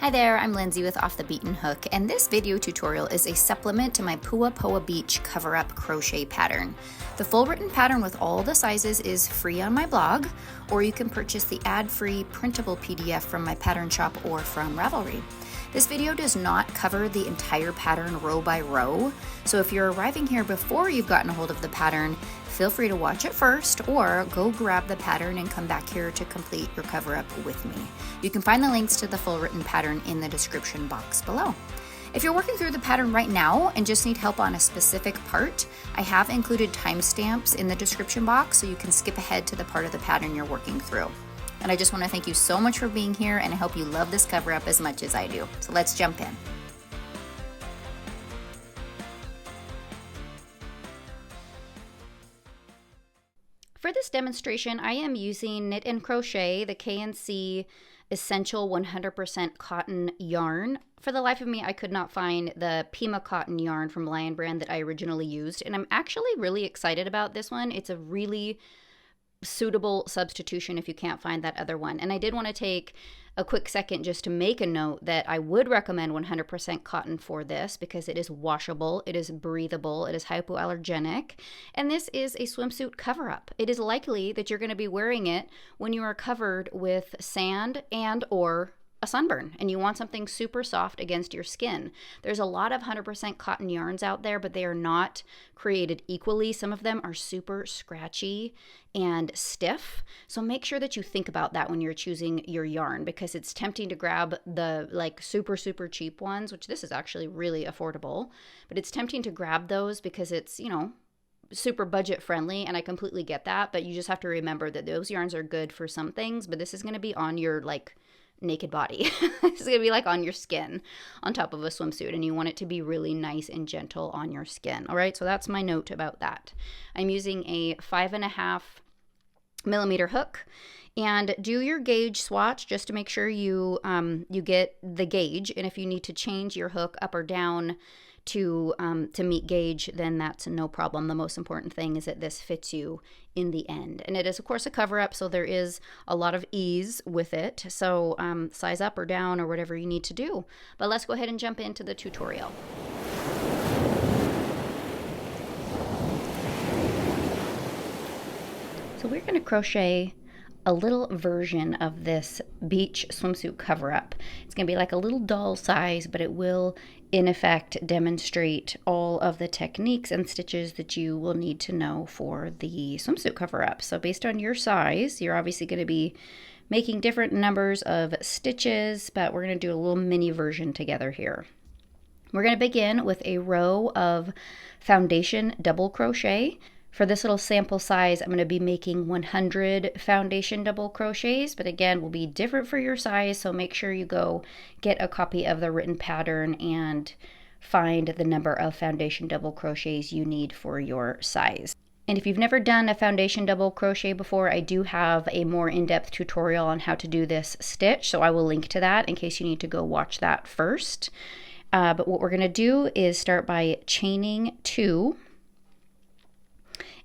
Hi there, I'm Lindsay with Off the Beaten Hook, and this video tutorial is a supplement to my Pua Poa Beach cover-up crochet pattern. The full written pattern with all the sizes is free on my blog, or you can purchase the ad-free printable PDF from my pattern shop or from Ravelry. This video does not cover the entire pattern row by row, so if you're arriving here before you've gotten a hold of the pattern, feel free to watch it first or go grab the pattern and come back here to complete your cover-up with me. You can find the links to the full written pattern in the description box below. If you're working through the pattern right now and just need help on a specific part, I have included timestamps in the description box so you can skip ahead to the part of the pattern you're working through. And I just want to thank you so much for being here, and I hope you love this cover-up as much as I do. So let's jump in. For this demonstration, I am using Knit and Crochet, the K&C Essential 100% Cotton yarn. For the life of me, I could not find the Pima cotton yarn from Lion Brand that I originally used, and I'm actually really excited about this one. It's a really suitable substitution if you can't find that other one. And I did want to take a quick second just to make a note that I would recommend 100% cotton for this because it is washable, it is breathable, it is hypoallergenic, and this is a swimsuit cover-up. It is likely that you're going to be wearing it when you are covered with sand and or a sunburn and you want something super soft against your skin. There's a lot of 100% cotton yarns out there, but they are not created equally. Some of them are super scratchy and stiff. So make sure that you think about that when you're choosing your yarn, because it's tempting to grab the like super cheap ones, which this is actually really affordable, but it's tempting to grab those because it's, you know, super budget friendly, and I completely get that, but you just have to remember that those yarns are good for some things, but this is going to be on your like naked body. It's going to be like on your skin on top of a swimsuit, and you want it to be really nice and gentle on your skin. All right, so that's my note about that. I'm using a 5.5mm hook, and do your gauge swatch just to make sure you get the gauge, and if you need to change your hook up or down to meet gauge, then that's no problem. The most important thing is that this fits you in the end. And it is, of course, a cover-up, so there is a lot of ease with it. So size up or down or whatever you need to do. But let's go ahead and jump into the tutorial. So we're going to crochet a little version of this beach swimsuit cover-up. It's going to be like a little doll size, but it will in effect demonstrate all of the techniques and stitches that you will need to know for the swimsuit cover-up. So based on your size, you're obviously going to be making different numbers of stitches, but we're going to do a little mini version together here. We're going to begin with a row of foundation double crochet. For this little sample size, I'm going to be making 100 foundation double crochets, but again, will be different for your size, so make sure you go get a copy of the written pattern and find the number of foundation double crochets you need for your size. And if you've never done a foundation double crochet before, I do have a more in-depth tutorial on how to do this stitch, so I will link to that in case you need to go watch that first. But what we're going to do is start by chaining 2.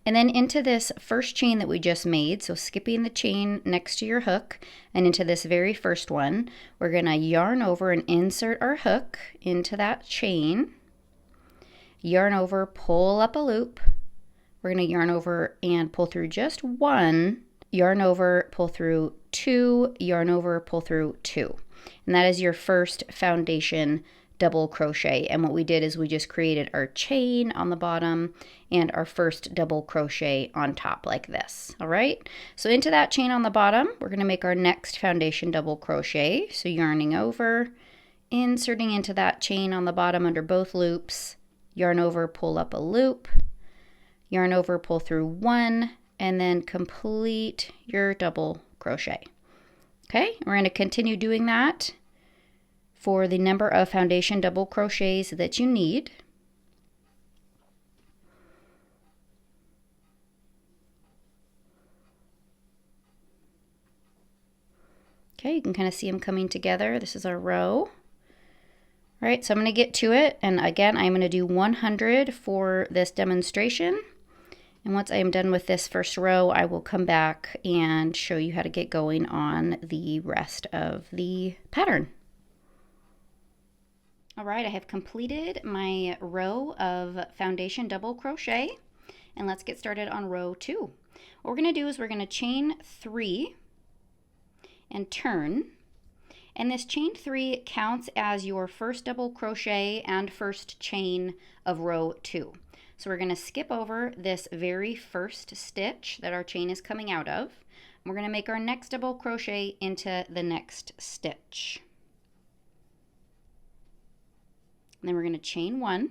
And then into this first chain that we just made, so skipping the chain next to your hook, and into this very first one, we're going to yarn over and insert our hook into that chain, yarn over, pull up a loop, we're going to yarn over and pull through just 1, yarn over, pull through 2, yarn over, pull through 2. And that is your first foundation double crochet. And what we did is we just created our chain on the bottom and our first double crochet on top like this. All right, so into that chain on the bottom, we're going to make our next foundation double crochet. So yarning over, inserting into that chain on the bottom under both loops, yarn over, pull up a loop, yarn over, pull through 1, and then complete your double crochet. Okay, we're going to continue doing that for the number of foundation double crochets that you need. Okay, you can kind of see them coming together. This is our row. All right, so I'm going to get to it, and again, I'm going to do 100 for this demonstration. And once I am done with this first row, I will come back and show you how to get going on the rest of the pattern. All right, I have completed my row of foundation double crochet, and let's get started on row 2. What we're going to do is we're going to chain 3 and turn. And this chain 3 counts as your first double crochet and first chain of row 2. So we're going to skip over this very first stitch that our chain is coming out of. We're going to make our next double crochet into the next stitch. And then we're going to chain 1.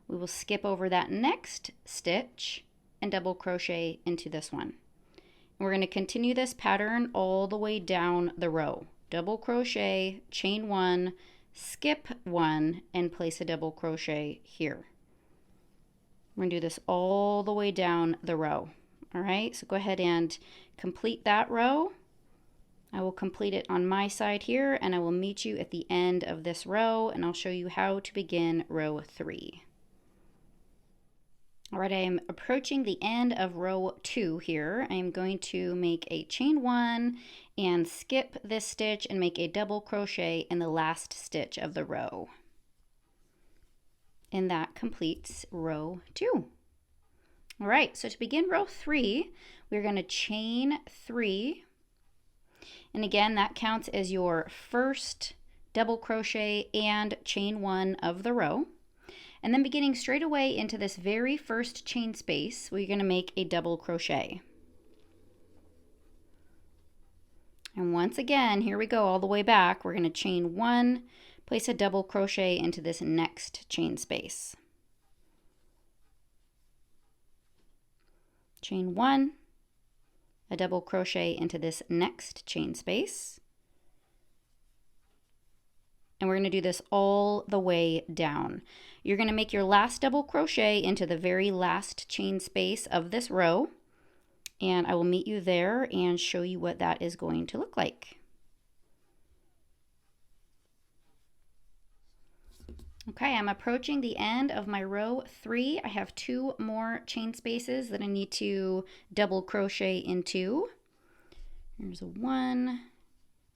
We will skip over that next stitch and double crochet into this one. And we're going to continue this pattern all the way down the row. Double crochet, chain 1, skip 1, and place a double crochet here. We're going to do this all the way down the row. All right, so go ahead and complete that row. I will complete it on my side here, and I will meet you at the end of this row, and I'll show you how to begin row 3. All right, I am approaching the end of row 2 here. I am going to make a chain 1 and skip this stitch and make a double crochet in the last stitch of the row. And that completes row 2. All right, so to begin row 3, we're going to chain 3. And again, that counts as your first double crochet and chain 1 of the row. And then beginning straight away into this very first chain space, we're going to make a double crochet. And once again, here we go all the way back. We're going to chain 1, place a double crochet into this next chain space. Chain 1, a double crochet into this next chain space. And we're going to do this all the way down. You're going to make your last double crochet into the very last chain space of this row. And I will meet you there and show you what that is going to look like. Okay, I'm approaching the end of my row 3. I have 2 more chain spaces that I need to double crochet into. Here's 1.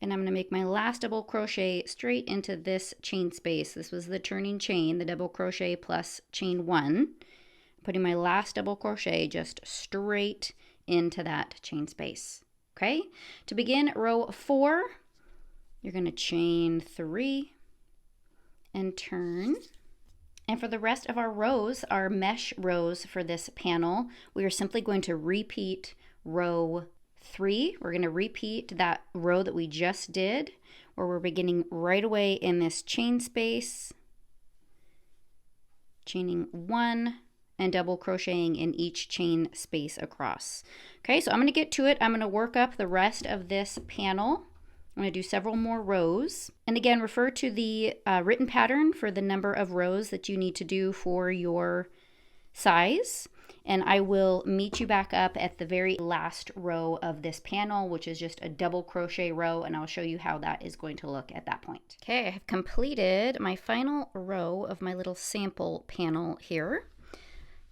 And I'm going to make my last double crochet straight into this chain space. This was the turning chain, the double crochet plus chain 1. Putting my last double crochet just straight into that chain space. Okay, to begin row 4, you're going to chain 3 and turn. And for the rest of our rows, our mesh rows for this panel, we are simply going to repeat row 3. We're going to repeat that row that we just did, where we're beginning right away in this chain space, chaining 1 and double crocheting in each chain space across. Okay, so I'm going to get to it. I'm going to work up the rest of this panel. I'm going to do several more rows. And again, refer to the written pattern for the number of rows that you need to do for your size. And I will meet you back up at the very last row of this panel, which is just a double crochet row, and I'll show you how that is going to look at that point. Okay, I have completed my final row of my little sample panel here.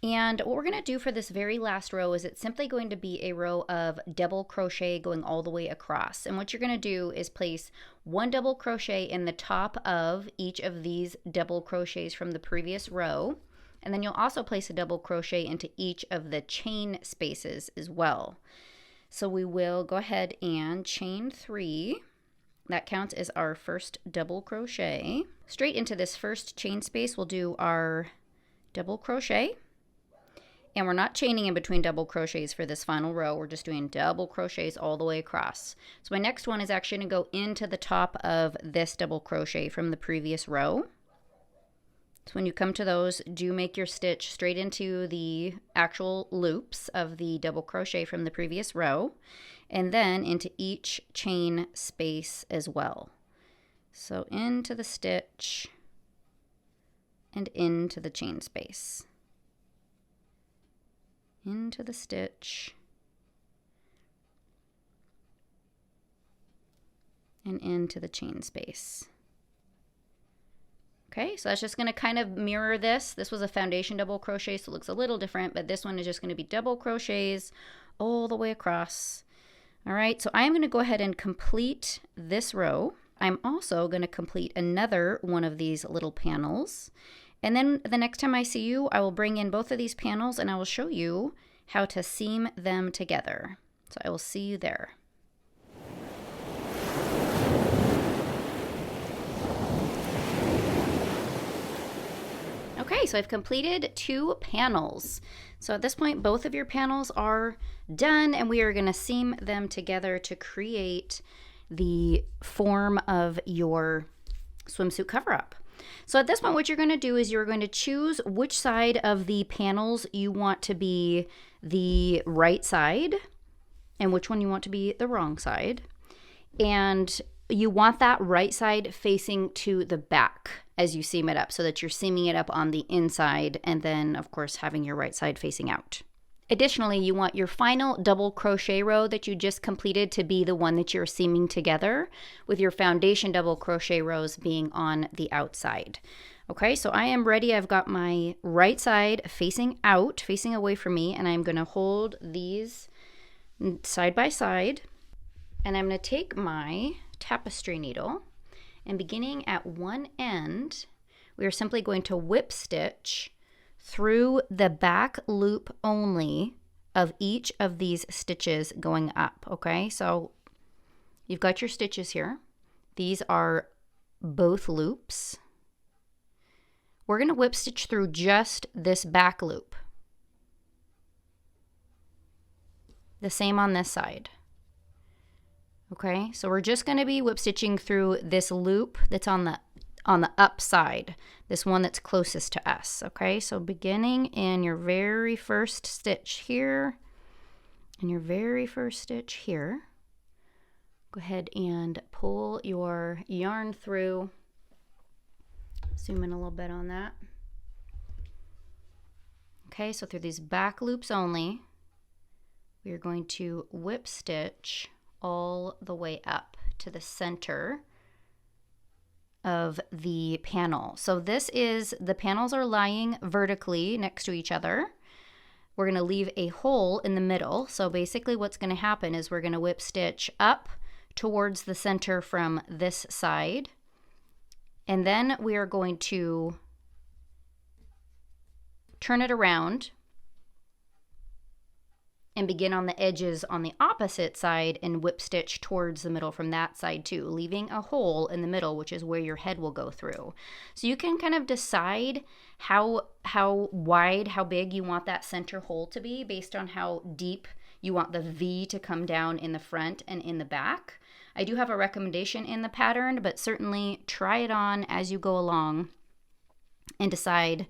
And what we're going to do for this very last row is it's simply going to be a row of double crochet going all the way across. And what you're going to do is place 1 double crochet in the top of each of these double crochets from the previous row. And then you'll also place a double crochet into each of the chain spaces as well. So we will go ahead and chain 3. That counts as our first double crochet. Straight into this first chain space, we'll do our double crochet. And we're not chaining in between double crochets for this final row. We're just doing double crochets all the way across. So my next one is actually going to go into the top of this double crochet from the previous row. So when you come to those, do make your stitch straight into the actual loops of the double crochet from the previous row, and then into each chain space as well. So into the stitch and into the chain space. Into the stitch and into the chain space. Okay, so that's just going to kind of mirror this. This was a foundation double crochet, so it looks a little different, but this one is just going to be double crochets all the way across. All right, so I'm going to go ahead and complete this row. I'm also going to complete another one of these little panels. And then the next time I see you, I will bring in both of these panels and I will show you how to seam them together. So I will see you there. Okay, so I've completed 2 panels. So at this point, both of your panels are done and we are going to seam them together to create the form of your swimsuit cover-up. So at this point, what you're going to do is you're going to choose which side of the panels you want to be the right side and which one you want to be the wrong side. And you want that right side facing to the back as you seam it up so that you're seaming it up on the inside and then, of course, having your right side facing out. Additionally, you want your final double crochet row that you just completed to be the one that you're seaming together, with your foundation double crochet rows being on the outside. Okay, so I am ready. I've got my right side facing out, facing away from me, and I'm going to hold these side by side. And I'm going to take my tapestry needle, and beginning at one end, we are simply going to whip stitch through the back loop only of each of these stitches going up. Okay, so you've got your stitches here. These are both loops. We're going to whip stitch through just this back loop. The same on this side. Okay, so we're just going to be whip stitching through this loop that's on the up side, this one that's closest to us. Okay, so beginning in your very first stitch here and your very first stitch here, go ahead and pull your yarn through. Zoom in a little bit on that. Okay, so through these back loops only, we are going to whip stitch all the way up to the center of the panel. So this is, the panels are lying vertically next to each other. We're going to leave a hole in the middle. So basically what's going to happen is we're going to whip stitch up towards the center from this side. And then we are going to turn it around and begin on the edges on the opposite side and whip stitch towards the middle from that side too, leaving a hole in the middle, which is where your head will go through. So you can kind of decide how wide, how big you want that center hole to be based on how deep you want the V to come down in the front and in the back. I do have a recommendation in the pattern, but certainly try it on as you go along and decide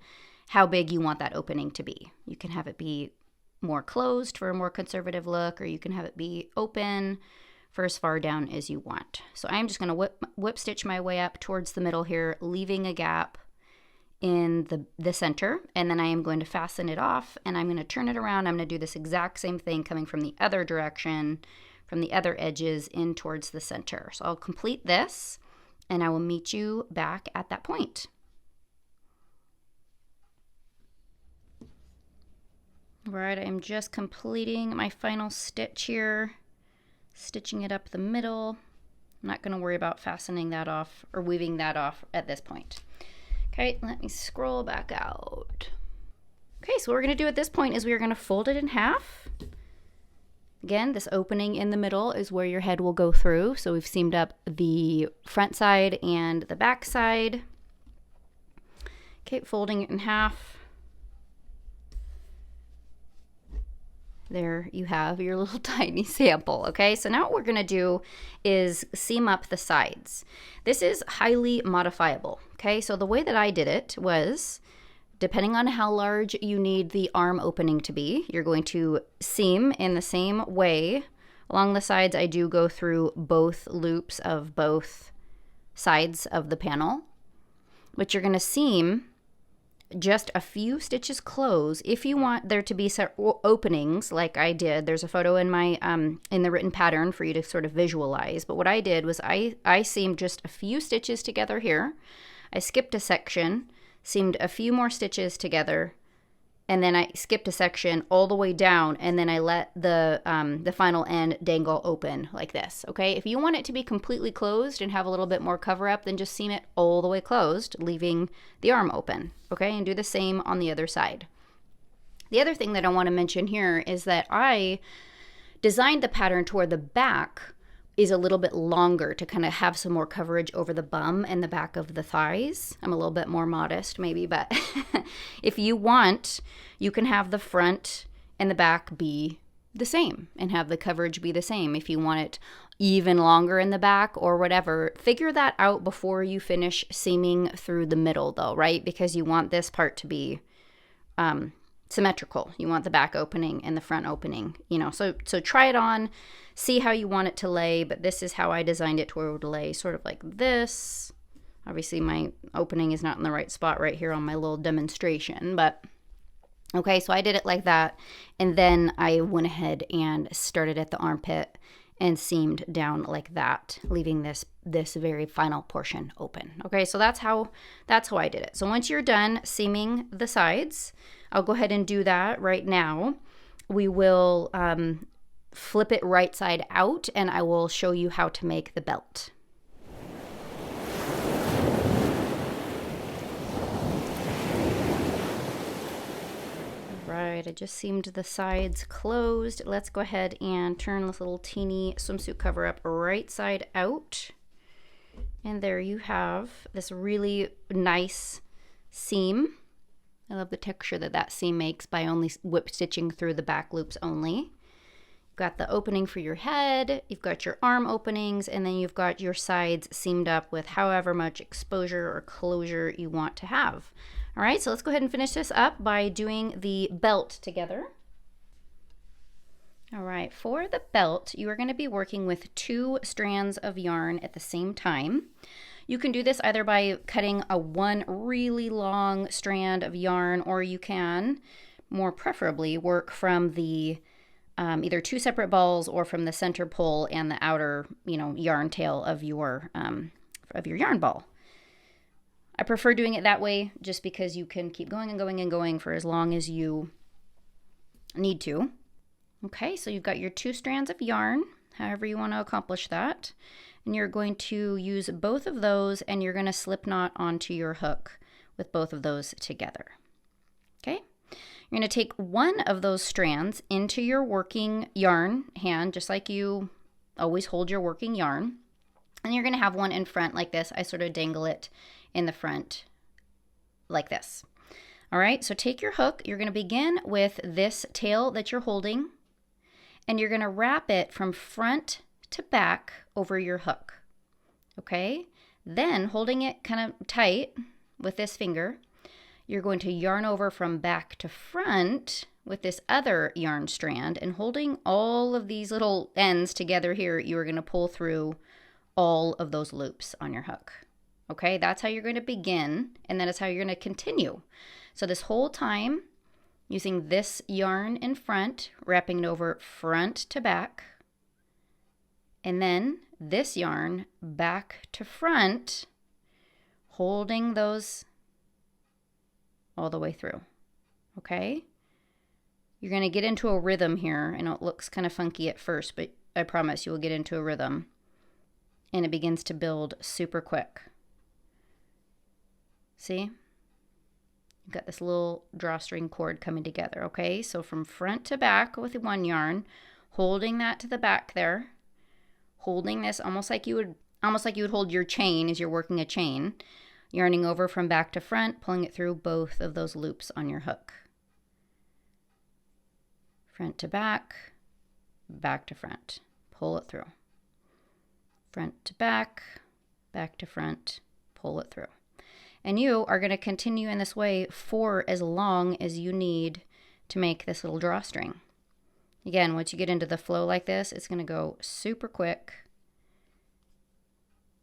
how big you want that opening to be. You can have it be more closed for a more conservative look, or you can have it be open for as far down as you want. So I'm just going to whip stitch my way up towards the middle here, leaving a gap in the center, and then I am going to fasten it off and I'm going to turn it around. I'm going to do this exact same thing coming from the other direction, from the other edges in towards the center. So I'll complete this and I will meet you back at that point. Right, I'm just completing my final stitch here, stitching it up the middle. I'm not going to worry about fastening that off or weaving that off at this point. Okay, let me scroll back out. Okay, so what we're going to do at this point is we're going to fold it in half. Again, this opening in the middle is where your head will go through. So we've seamed up the front side and the back side. Okay, folding it in half. There you have your little tiny sample. Okay, so now what we're going to do is seam up the sides. This is highly modifiable. Okay, so the way that I did it was, depending on how large you need the arm opening to be, you're going to seam in the same way. Along the sides, I do go through both loops of both sides of the panel, but you're going to seam just a few stitches close. If you want there to be openings like I did, there's a photo in my in the written pattern for you to sort of visualize, but what I did was I seamed just a few stitches together here. I skipped a section, seamed a few more stitches together, and then I skipped a section all the way down, and then I let the final end dangle open like this, okay? If you want it to be completely closed and have a little bit more cover up, then just seam it all the way closed, leaving the arm open, okay? And do the same on the other side. The other thing that I want to mention here is that I designed the pattern to where the back is a little bit longer to kind of have some more coverage over the bum and the back of the thighs. I'm a little bit more modest maybe, but if you want, you can have the front and the back be the same and have the coverage be the same. If you want it even longer in the back or whatever, figure that out before you finish seaming through the middle though, right? Because you want this part to be symmetrical. You want the back opening and the front opening, you know, so try it on, see how you want it to lay, but this is how I designed it to where it would lay sort of like this. Obviously my opening is not in the right spot right here on my little demonstration, but okay, so I did it like that, and then I went ahead and started at the armpit and seamed down like that, leaving this very final portion open. Okay, so that's how I did it. So once you're done seaming the sides, I'll go ahead and do that right now. We will flip it right side out, and I will show you how to make the belt. Right, I just seamed the sides closed. Let's go ahead and turn this little teeny swimsuit cover up right side out. And there you have this really nice seam. I love the texture that seam makes by only whip stitching through the back loops only. You've got the opening for your head, you've got your arm openings, and then you've got your sides seamed up with however much exposure or closure you want to have. All right, so let's go ahead and finish this up by doing the belt together. All right, for the belt, you are going to be working with 2 strands of yarn at the same time. You can do this either by cutting one really long strand of yarn, or you can, more preferably, work from the either 2 separate balls or from the center pole and the outer, yarn tail of your yarn ball. I prefer doing it that way just because you can keep going and going and going for as long as you need to. Okay, so you've got your 2 strands of yarn, however you want to accomplish that. And you're going to use both of those, and you're going to slip knot onto your hook with both of those together. Okay, you're going to take one of those strands into your working yarn hand, just like you always hold your working yarn. And you're going to have one in front like this. I sort of dangle it in the front like this. All right, so take your hook. You're going to begin with this tail that you're holding, and you're going to wrap it from front to back over your hook. Okay, then holding it kind of tight with this finger, you're going to yarn over from back to front with this other yarn strand, and holding all of these little ends together here, you are going to pull through all of those loops on your hook. Okay, that's how you're going to begin, and that is how you're going to continue. So this whole time, using this yarn in front, wrapping it over front to back, and then this yarn back to front, holding those all the way through. Okay? You're going to get into a rhythm here. I know it looks kind of funky at first, but I promise you will get into a rhythm. And it begins to build super quick. See? You've got this little drawstring cord coming together, okay? So from front to back with one yarn, holding that to the back there, holding this almost like you would hold your chain as you're working a chain, yarning over from back to front, pulling it through both of those loops on your hook. Front to back, back to front, pull it through. Front to back, back to front, pull it through. And you are going to continue in this way for as long as you need to make this little drawstring. Again, once you get into the flow like this, it's going to go super quick.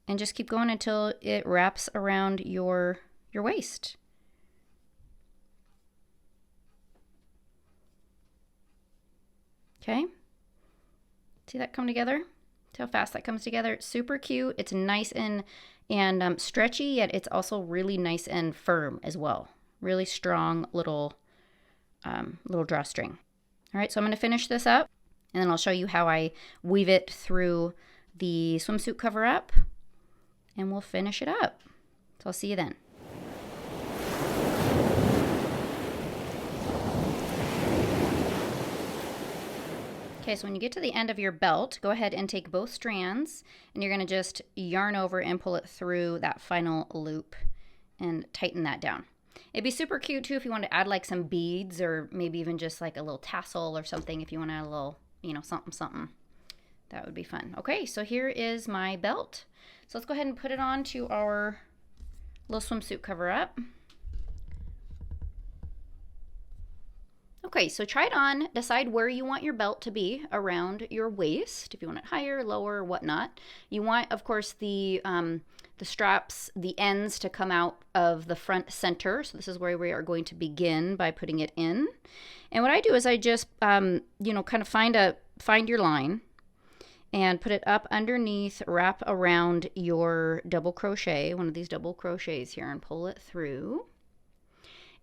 And just keep going until it wraps around your waist. Okay? See that come together? See how fast that comes together? It's super cute. It's nice and stretchy, yet it's also really nice and firm as well. Really strong little little drawstring. All right, so I'm going to finish this up, and then I'll show you how I weave it through the swimsuit cover up, and we'll finish it up. So I'll see you then. Okay, so when you get to the end of your belt, go ahead and take both strands, and you're going to just yarn over and pull it through that final loop and tighten that down. It'd be super cute too if you want to add like some beads, or maybe even just like a little tassel or something if you want to add a little, you know, something. That would be fun. Okay, so here is my belt. So let's go ahead and put it on to our little swimsuit cover up. Okay, so try it on, decide where you want your belt to be around your waist, if you want it higher, lower, whatnot. You want, of course, the straps, the ends to come out of the front center. So this is where we are going to begin by putting it in. And what I do is I just, you know, kind of find your line and put it up underneath, wrap around your double crochet, one of these double crochets here, and pull it through.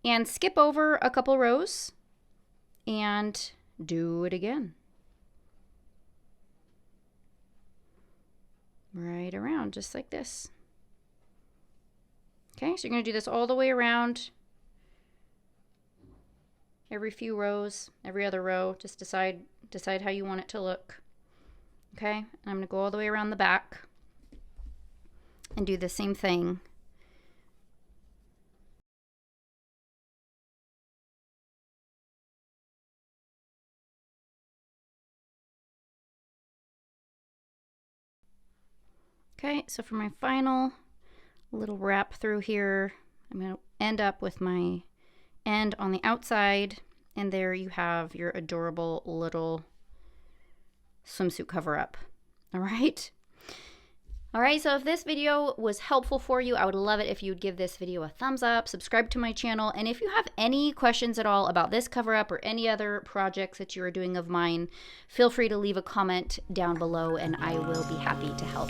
And skip over a couple rows and do it again. Right around, just like this. Okay, so you're going to do this all the way around. Every few rows, every other row, just decide how you want it to look. Okay, and I'm going to go all the way around the back and do the same thing. Okay, so for my final little wrap through here, I'm going to end up with my end on the outside, and there you have your adorable little swimsuit cover up. All right. All right, so if this video was helpful for you, I would love it if you'd give this video a thumbs up, subscribe to my channel, and if you have any questions at all about this cover up or any other projects that you are doing of mine, feel free to leave a comment down below and I will be happy to help.